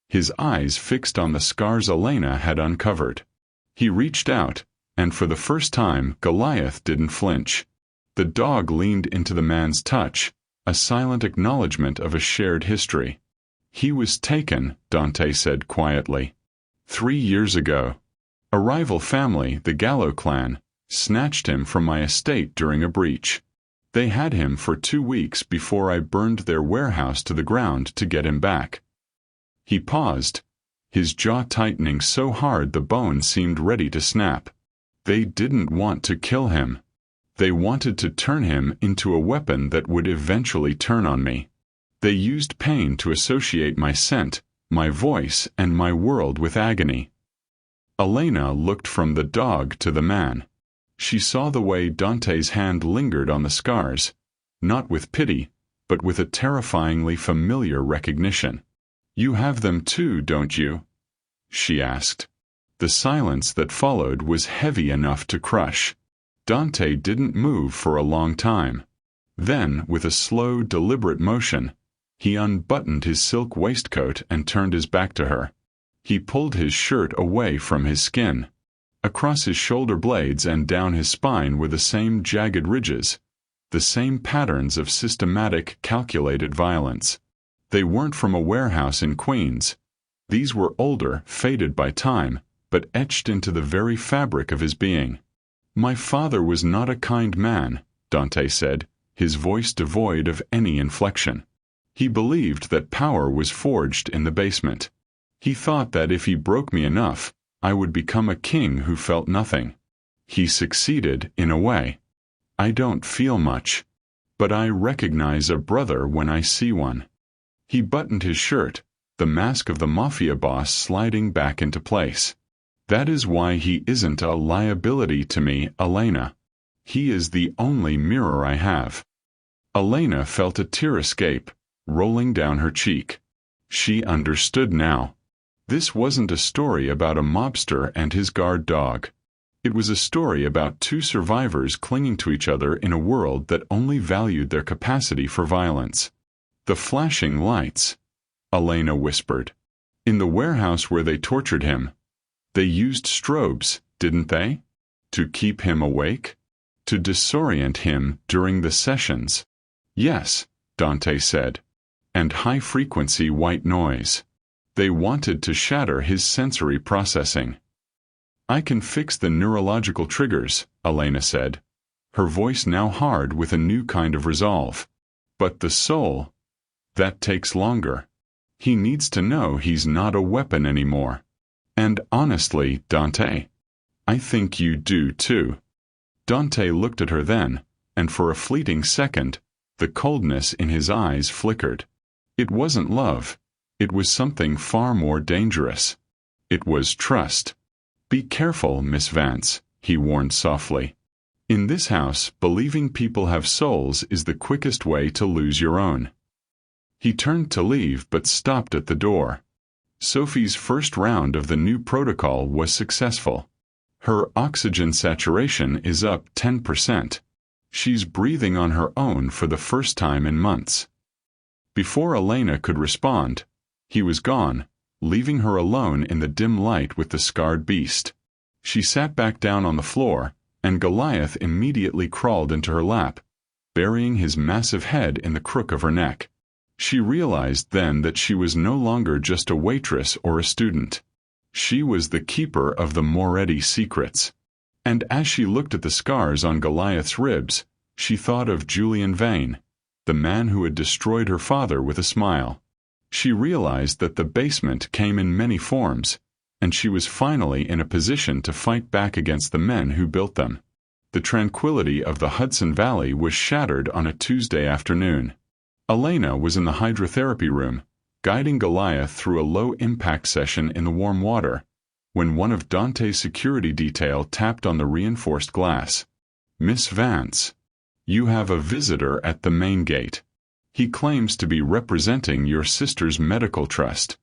his eyes fixed on the scars Elena had uncovered. He reached out, and for the first time Goliath didn't flinch. The dog leaned into the man's touch, a silent acknowledgement of a shared history. "He was taken," Dante said quietly. 3 years ago. A rival family, the Gallo clan, snatched him from my estate during a breach. They had him for 2 weeks before I burned their warehouse to the ground to get him back." He paused, his jaw tightening so hard the bone seemed ready to snap. "They didn't want to kill him. They wanted to turn him into a weapon that would eventually turn on me. They used pain to associate my scent, my voice, and my world with agony." Elena looked from the dog to the man. She saw the way Dante's hand lingered on the scars, not with pity, but with a terrifyingly familiar recognition. "You have them too, don't you?" she asked. The silence that followed was heavy enough to crush. Dante didn't move for a long time. Then, with a slow, deliberate motion, he unbuttoned his silk waistcoat and turned his back to her. He pulled his shirt away from his skin. Across his shoulder blades and down his spine were the same jagged ridges, the same patterns of systematic, calculated violence. They weren't from a warehouse in Queens. These were older, faded by time, but etched into the very fabric of his being. "My father was not a kind man," Dante said, his voice devoid of any inflection. "He believed that power was forged in the basement. He thought that if he broke me enough, I would become a king who felt nothing. He succeeded, in a way. I don't feel much, but I recognize a brother when I see one." He buttoned his shirt, the mask of the Mafia boss sliding back into place. "That is why he isn't a liability to me, Elena. He is the only mirror I have." Elena felt a tear escape, rolling down her cheek. She understood now. This wasn't a story about a mobster and his guard dog. It was a story about two survivors clinging to each other in a world that only valued their capacity for violence. "The flashing lights," Elena whispered. "In the warehouse where they tortured him. They used strobes, didn't they? To keep him awake? To disorient him during the sessions?" "Yes," Dante said. "And high-frequency white noise. They wanted to shatter his sensory processing." "I can fix the neurological triggers," Elena said, her voice now hard with a new kind of resolve. "But the soul, that takes longer. He needs to know he's not a weapon anymore. And honestly, Dante, I think you do too." Dante looked at her then, and for a fleeting second, the coldness in his eyes flickered. It wasn't love. It was something far more dangerous. It was trust. "Be careful, Miss Vance," he warned softly. "In this house, believing people have souls is the quickest way to lose your own." He turned to leave but stopped at the door. Sophie's first round of the new protocol was successful. Her oxygen saturation is up 10%. She's breathing on her own for the first time in months. Before Elena could respond, he was gone, leaving her alone in the dim light with the scarred beast. She sat back down on the floor, and Goliath immediately crawled into her lap, burying his massive head in the crook of her neck. She realized then that she was no longer just a waitress or a student. She was the keeper of the Moretti secrets. And as she looked at the scars on Goliath's ribs, she thought of Julian Vane, the man who had destroyed her father, with a smile. She realized that the basement came in many forms, and she was finally in a position to fight back against the men who built them. The tranquility of the Hudson Valley was shattered on a Tuesday afternoon. Elena was in the hydrotherapy room, guiding Goliath through a low-impact session in the warm water, when one of Dante's security detail tapped on the reinforced glass. "Miss Vance, you have a visitor at the main gate. He claims to be representing your sister's medical trust."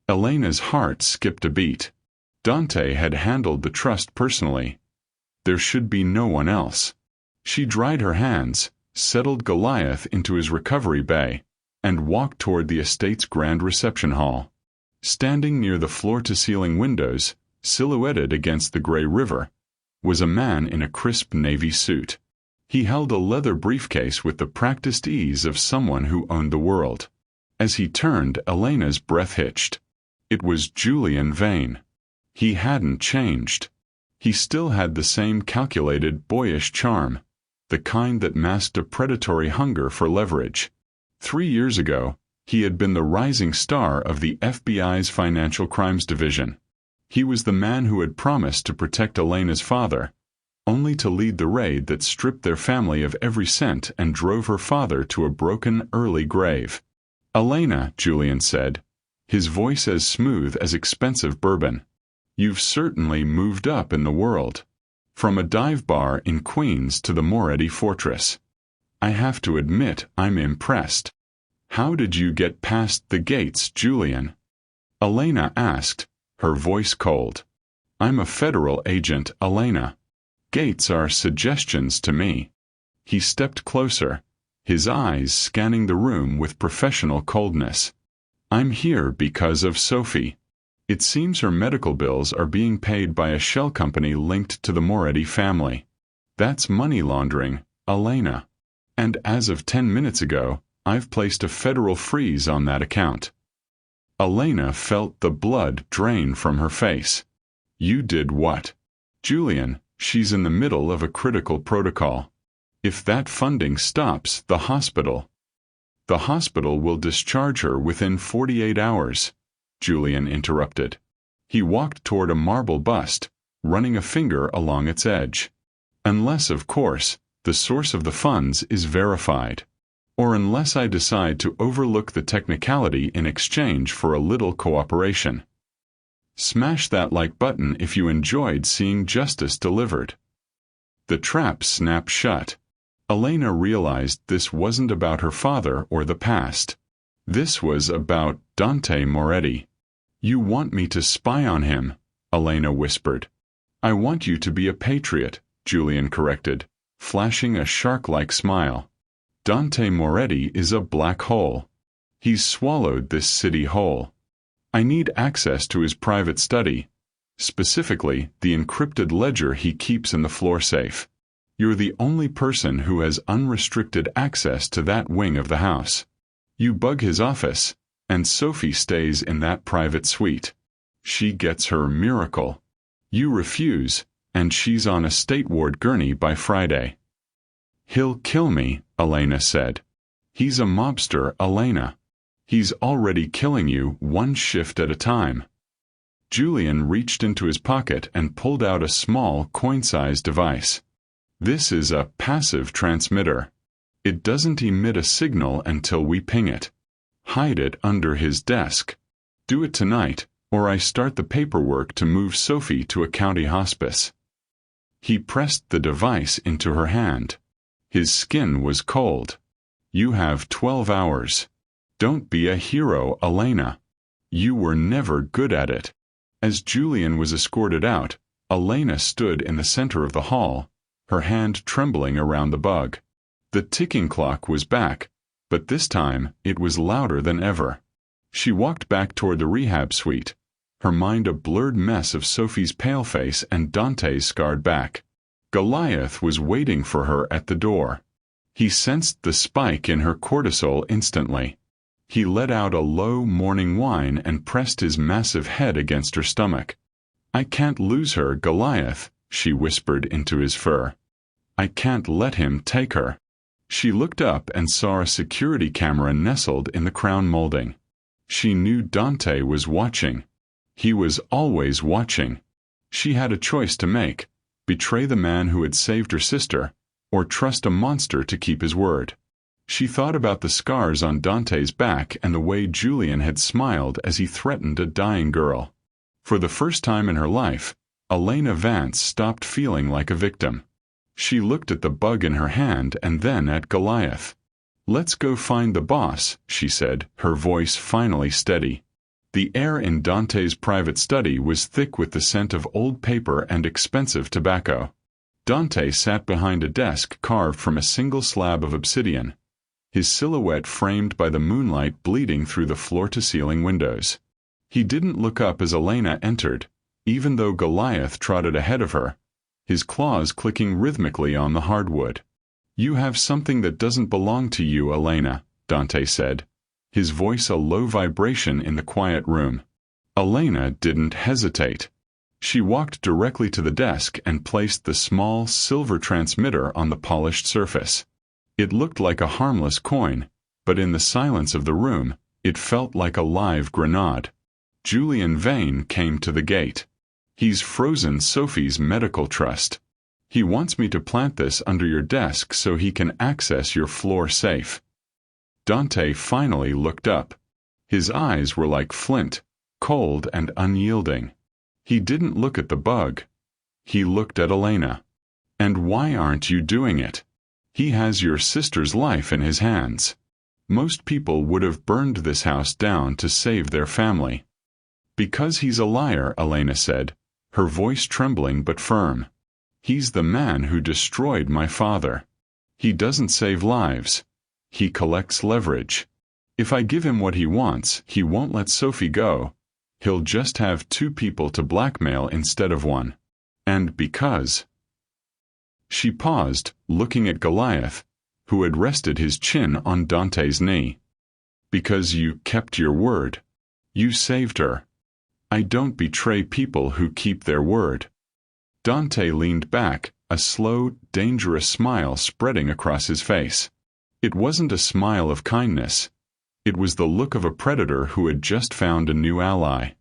Elena's heart skipped a beat. Dante had handled the trust personally. There should be no one else. She dried her hands, settled Goliath into his recovery bay, and walked toward the estate's grand reception hall. Standing near the floor-to-ceiling windows, silhouetted against the gray river, was a man in a crisp navy suit. He held a leather briefcase with the practiced ease of someone who owned the world. As he turned, Elena's breath hitched. It was Julian Vane. He hadn't changed. He still had the same calculated, boyish charm, the kind that masked a predatory hunger for leverage. 3 years ago, he had been the rising star of the FBI's Financial Crimes Division. He was the man who had promised to protect Elena's father, only to lead the raid that stripped their family of every cent and drove her father to a broken early grave. "Elena," Julian said, his voice as smooth as expensive bourbon, "you've certainly moved up in the world. From a dive bar in Queens to the Moretti Fortress. I have to admit I'm impressed. How did you get past the gates, Julian?" Elena asked, her voice cold. "I'm a federal agent, Elena. Gates are suggestions to me." He stepped closer, his eyes scanning the room with professional coldness. "I'm here because of Sophie. It seems her medical bills are being paid by a shell company linked to the Moretti family. That's money laundering, Elena. And as of 10 minutes ago, I've placed a federal freeze on that account." Elena felt the blood drain from her face. "You did what?" "Julian, she's in the middle of a critical protocol. If that funding stops, the hospital will discharge her within 48 hours, Julian interrupted. He walked toward a marble bust, running a finger along its edge. "Unless, of course, the source of the funds is verified. Or unless I decide to overlook the technicality in exchange for a little cooperation." Smash that like button if you enjoyed seeing justice delivered. The trap snapped shut. Elena realized this wasn't about her father or the past. This was about Dante Moretti. "You want me to spy on him," Elena whispered. "I want you to be a patriot," Julian corrected, flashing a shark-like smile. "Dante Moretti is a black hole. He's swallowed this city whole. I need access to his private study, specifically the encrypted ledger he keeps in the floor safe. You're the only person who has unrestricted access to that wing of the house. You bug his office, and Sophie stays in that private suite. She gets her miracle. You refuse, and she's on a state ward gurney by Friday." "He'll kill me," Elena said. "He's a mobster, Elena. He's already killing you one shift at a time." Julian reached into his pocket and pulled out a small, coin-sized device. "This is a passive transmitter. It doesn't emit a signal until we ping it. Hide it under his desk. Do it tonight, or I start the paperwork to move Sophie to a county hospice." He pressed the device into her hand. His skin was cold. "You have 12 hours. Don't be a hero, Elena. You were never good at it." As Julian was escorted out, Elena stood in the center of the hall, her hand trembling around the bug. The ticking clock was back, but this time it was louder than ever. She walked back toward the rehab suite, her mind a blurred mess of Sophie's pale face and Dante's scarred back. Goliath was waiting for her at the door. He sensed the spike in her cortisol instantly. He let out a low morning whine and pressed his massive head against her stomach. "I can't lose her, Goliath," she whispered into his fur. "I can't let him take her." She looked up and saw a security camera nestled in the crown molding. She knew Dante was watching. He was always watching. She had a choice to make: betray the man who had saved her sister, or trust a monster to keep his word. She thought about the scars on Dante's back and the way Julian had smiled as he threatened a dying girl. For the first time in her life, Elena Vance stopped feeling like a victim. She looked at the bug in her hand and then at Goliath. "Let's go find the boss," she said, her voice finally steady. The air in Dante's private study was thick with the scent of old paper and expensive tobacco. Dante sat behind a desk carved from a single slab of obsidian, his silhouette framed by the moonlight bleeding through the floor-to-ceiling windows. He didn't look up as Elena entered, even though Goliath trotted ahead of her, his claws clicking rhythmically on the hardwood. "You have something that doesn't belong to you, Elena," Dante said, his voice a low vibration in the quiet room. Elena didn't hesitate. She walked directly to the desk and placed the small, silver transmitter on the polished surface. It looked like a harmless coin, but in the silence of the room, it felt like a live grenade. Julian Vane came to the gate. "He's frozen Sophie's medical trust. He wants me to plant this under your desk so he can access your floor safe." Dante finally looked up. His eyes were like flint, cold and unyielding. He didn't look at the bug. He looked at Elena. "And why aren't you doing it? He has your sister's life in his hands. Most people would have burned this house down to save their family." "Because he's a liar," Elena said, her voice trembling but firm. "He's the man who destroyed my father. He doesn't save lives. He collects leverage. If I give him what he wants, he won't let Sophie go. He'll just have 2 people to blackmail instead of 1. And because—" She paused, looking at Goliath, who had rested his chin on Dante's knee. "Because you kept your word. You saved her. I don't betray people who keep their word." Dante leaned back, a slow, dangerous smile spreading across his face. It wasn't a smile of kindness. It was the look of a predator who had just found a new ally.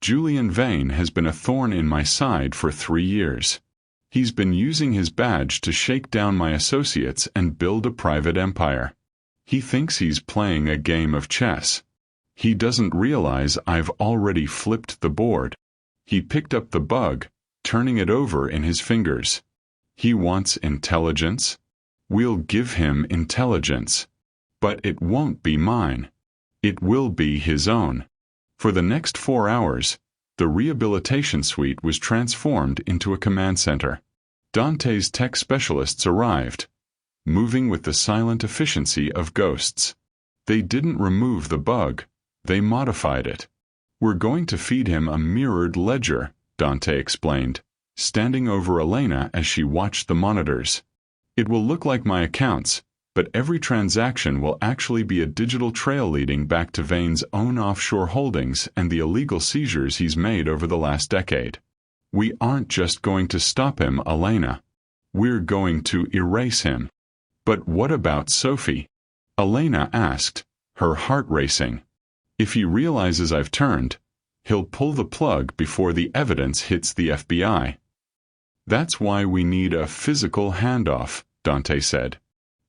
"Julian Vane has been a thorn in my side for 3 years. He's been using his badge to shake down my associates and build a private empire. He thinks he's playing a game of chess. He doesn't realize I've already flipped the board." He picked up the bug, turning it over in his fingers. "He wants intelligence? We'll give him intelligence. But it won't be mine. It will be his own." For the next 4 hours, the rehabilitation suite was transformed into a command center. Dante's tech specialists arrived, moving with the silent efficiency of ghosts. They didn't remove the bug, they modified it. "We're going to feed him a mirrored ledger," Dante explained, standing over Elena as she watched the monitors. "It will look like my accounts, but every transaction will actually be a digital trail leading back to Vane's own offshore holdings and the illegal seizures he's made over the last decade. We aren't just going to stop him, Elena. We're going to erase him." "But what about Sophie?" Elena asked, her heart racing. "If he realizes I've turned, he'll pull the plug before the evidence hits the FBI. That's why we need a physical handoff," Dante said.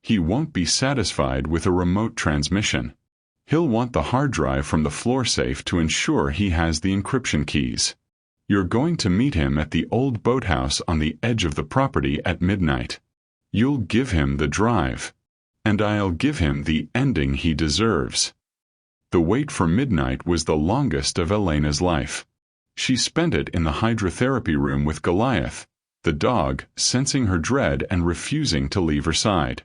"He won't be satisfied with a remote transmission. He'll want the hard drive from the floor safe to ensure he has the encryption keys. You're going to meet him at the old boathouse on the edge of the property at midnight. You'll give him the drive. And I'll give him the ending he deserves." The wait for midnight was the longest of Elena's life. She spent it in the hydrotherapy room with Goliath, the dog sensing her dread and refusing to leave her side.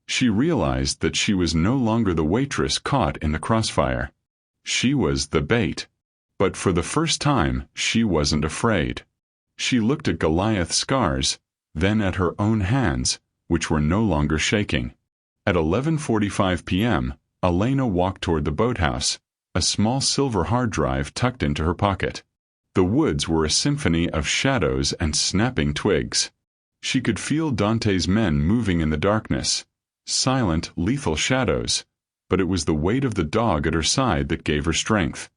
She realized that she was no longer the waitress caught in the crossfire. She was the bait. But for the first time, she wasn't afraid. She looked at Goliath's scars, then at her own hands, which were no longer shaking. At 11:45 p.m., Elena walked toward the boathouse, a small silver hard drive tucked into her pocket. The woods were a symphony of shadows and snapping twigs. She could feel Dante's men moving in the darkness, silent, lethal shadows, but it was the weight of the dog at her side that gave her strength.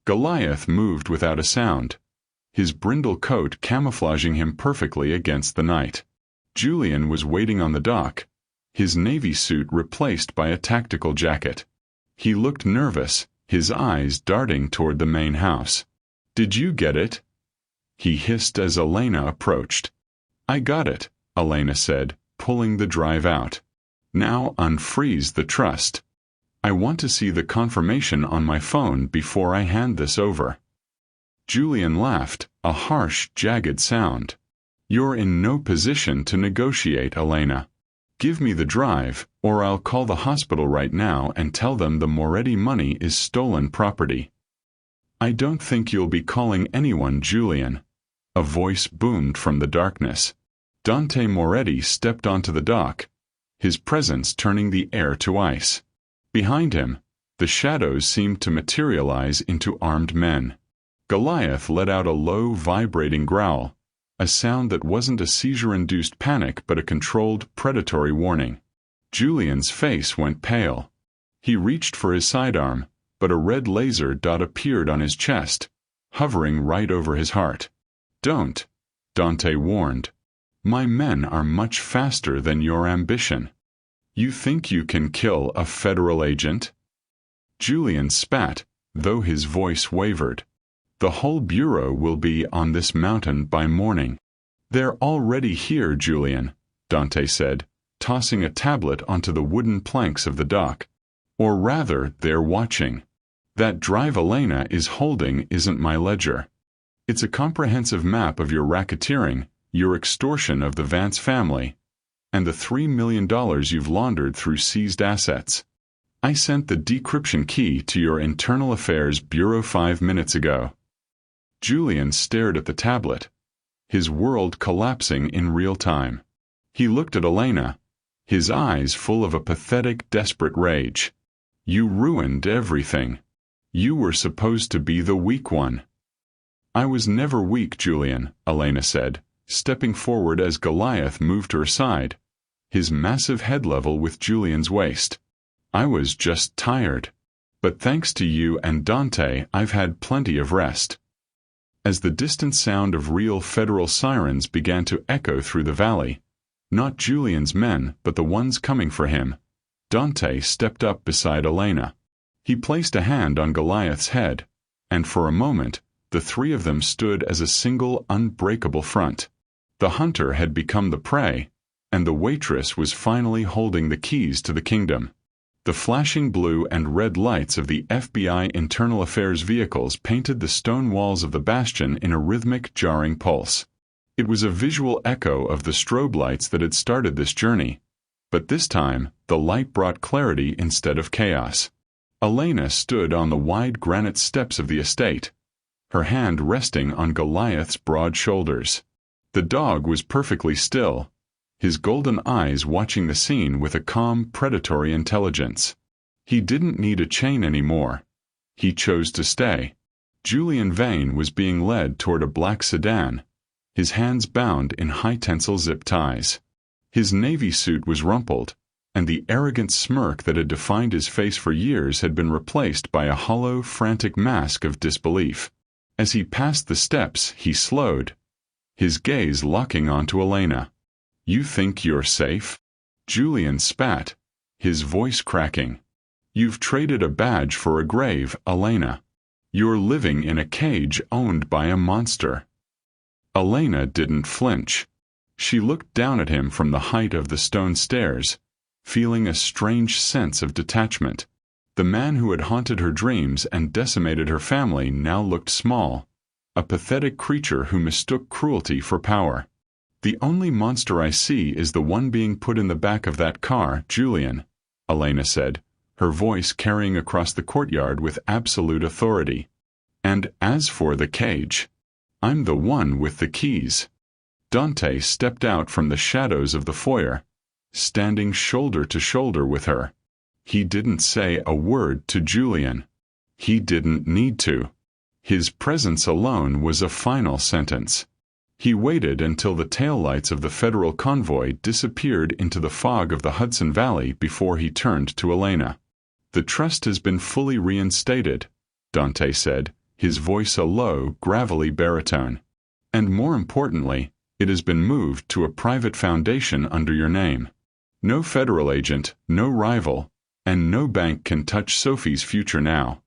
Goliath moved without a sound, his brindle coat camouflaging him perfectly against the night. Julian was waiting on the dock, his navy suit replaced by a tactical jacket. He looked nervous, his eyes darting toward the main house. "Did you get it?" he hissed as Elena approached. "I got it," Elena said, pulling the drive out. "Now unfreeze the trust. I want to see the confirmation on my phone before I hand this over." Julian laughed, a harsh, jagged sound. "You're in no position to negotiate, Elena. Give me the drive, or I'll call the hospital right now and tell them the Moretti money is stolen property." "I don't think you'll be calling anyone, Julian." A voice boomed from the darkness. Dante Moretti stepped onto the dock, his presence turning the air to ice. Behind him, the shadows seemed to materialize into armed men. Goliath let out a low, vibrating growl, a sound that wasn't a seizure-induced panic but a controlled, predatory warning. Julian's face went pale. He reached for his sidearm, but a red laser dot appeared on his chest, hovering right over his heart. "Don't," Dante warned. "My men are much faster than your ambition. You think you can kill a federal agent?" Julian spat, though his voice wavered. "The whole bureau will be on this mountain by morning." "They're already here, Julian," Dante said, tossing a tablet onto the wooden planks of the dock. "Or rather, they're watching. That drive Elena is holding isn't my ledger. It's a comprehensive map of your racketeering, your extortion of the Vance family, and the $3 million you've laundered through seized assets. I sent the decryption key to your Internal Affairs Bureau 5 minutes ago." Julian stared at the tablet, his world collapsing in real time. He looked at Elena, his eyes full of a pathetic, desperate rage. "You ruined everything. You were supposed to be the weak one." "I was never weak, Julian," Elena said, stepping forward as Goliath moved to her side, his massive head level with Julian's waist. "I was just tired. But thanks to you and Dante, I've had plenty of rest." As the distant sound of real federal sirens began to echo through the valley, not Julian's men but the ones coming for him, Dante stepped up beside Elena. He placed a hand on Goliath's head, and for a moment, the three of them stood as a single unbreakable front. The hunter had become the prey, and the waitress was finally holding the keys to the kingdom. The flashing blue and red lights of the FBI Internal Affairs vehicles painted the stone walls of the bastion in a rhythmic, jarring pulse. It was a visual echo of the strobe lights that had started this journey, but this time, the light brought clarity instead of chaos. Elena stood on the wide granite steps of the estate, her hand resting on Goliath's broad shoulders. The dog was perfectly still, his golden eyes watching the scene with a calm, predatory intelligence. He didn't need a chain anymore. He chose to stay. Julian Vane was being led toward a black sedan, his hands bound in high-tensile zip ties. His navy suit was rumpled, and the arrogant smirk that had defined his face for years had been replaced by a hollow, frantic mask of disbelief. As he passed the steps, he slowed, his gaze locking onto Elena. "You think you're safe?" Julian spat, his voice cracking. "You've traded a badge for a grave, Elena. You're living in a cage owned by a monster." Elena didn't flinch. She looked down at him from the height of the stone stairs, feeling a strange sense of detachment. The man who had haunted her dreams and decimated her family now looked small, a pathetic creature who mistook cruelty for power. "The only monster I see is the one being put in the back of that car, Julian," Elena said, her voice carrying across the courtyard with absolute authority. "And as for the cage, I'm the one with the keys." Dante stepped out from the shadows of the foyer, standing shoulder to shoulder with her. He didn't say a word to Julian. He didn't need to. His presence alone was a final sentence. He waited until the taillights of the federal convoy disappeared into the fog of the Hudson Valley before he turned to Elena. "The trust has been fully reinstated," Dante said, his voice a low, gravelly baritone. "And more importantly, it has been moved to a private foundation under your name. No federal agent, no rival, and no bank can touch Sophie's future now.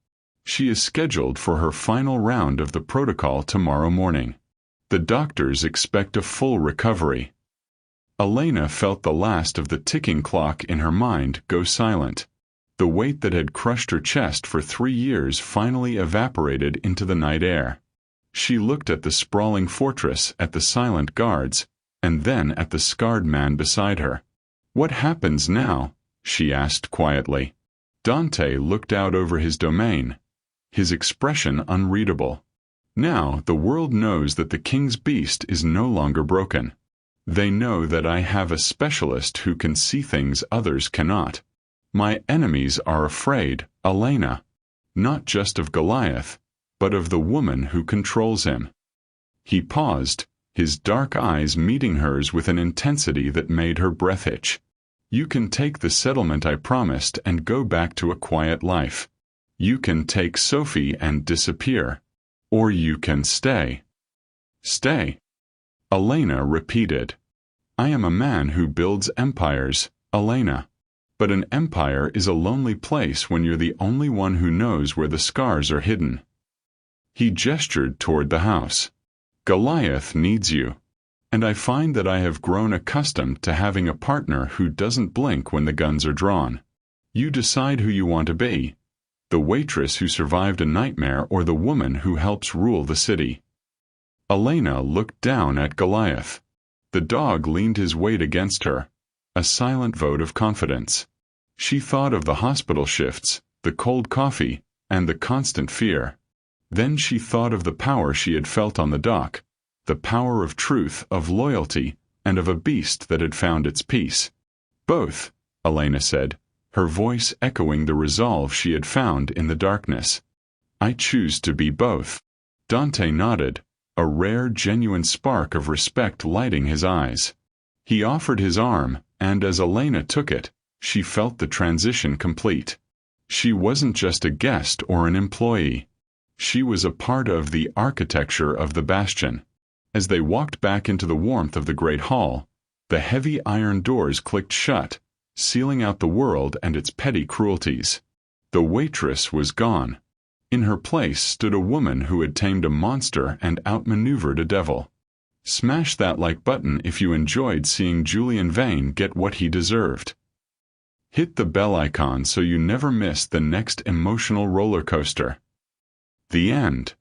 She is scheduled for her final round of the protocol tomorrow morning. The doctors expect a full recovery." Elena felt the last of the ticking clock in her mind go silent. The weight that had crushed her chest for 3 years finally evaporated into the night air. She looked at the sprawling fortress, at the silent guards, and then at the scarred man beside her. "What happens now?" she asked quietly. Dante looked out over his domain, his expression unreadable. "Now the world knows that the king's beast is no longer broken. They know that I have a specialist who can see things others cannot. My enemies are afraid, Elena, not just of Goliath, but of the woman who controls him." He paused, his dark eyes meeting hers with an intensity that made her breath hitch. "You can take the settlement I promised and go back to a quiet life. You can take Sophie and disappear. Or you can stay." "Stay?" Elena repeated. "I am a man who builds empires, Elena. But an empire is a lonely place when you're the only one who knows where the scars are hidden." He gestured toward the house. "Goliath needs you. And I find that I have grown accustomed to having a partner who doesn't blink when the guns are drawn. You decide who you want to be, the waitress who survived a nightmare or the woman who helps rule the city." Elena looked down at Goliath. The dog leaned his weight against her, a silent vote of confidence. She thought of the hospital shifts, the cold coffee, and the constant fear. Then she thought of the power she had felt on the dock, the power of truth, of loyalty, and of a beast that had found its peace. Both, Elena said, her voice echoing the resolve she had found in the darkness. I choose to be both. Dante nodded, a rare, genuine spark of respect lighting his eyes. He offered his arm, and as Elena took it, she felt the transition complete. She wasn't just a guest or an employee. She was a part of the architecture of the bastion. As they walked back into the warmth of the great hall, the heavy iron doors clicked shut, sealing out the world and its petty cruelties. The waitress was gone. In her place stood a woman who had tamed a monster and outmaneuvered a devil. Smash that like button if you enjoyed seeing Julian Vane get what he deserved. Hit the bell icon so you never miss the next emotional roller coaster. The end.